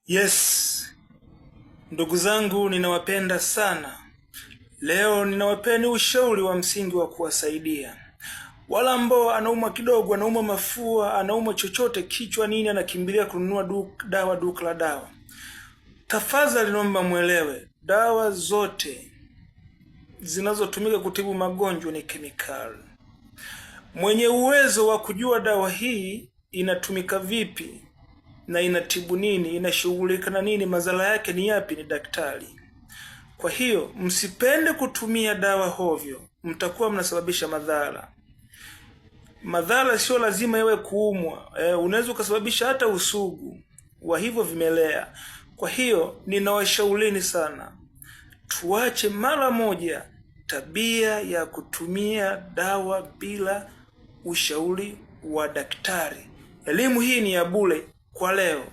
Yes, ndugu zangu ninawapenda sana. Leo ninawapeni ushauri wa msingi wa kuwasaidia wala ambao anauma kidogo, anauma mafua, anauma chochote, kichwa nini, anakimbilia kununua duka la dawa. Tafadhali naomba muelewe, dawa zote zinazotumika kutibu magonjwa ni kemikali. Mwenye uwezo wa kujua dawa hii inatumika vipi na inatibu nini, inashughulika na nini, madhara yake ni yapi, ni daktari. Kwa hiyo msipende kutumia dawa hovyo, mtakuwa mnasababisha madhara. Madhara sio lazima yawe kuumwa, unaweza ukasababisha hata usugu wa hivyo vimelea. Kwa hiyo ninawashaurini sana, tuache mara moja tabia ya kutumia dawa bila ushauri wa daktari. Elimu hii ni ya bure kwa leo.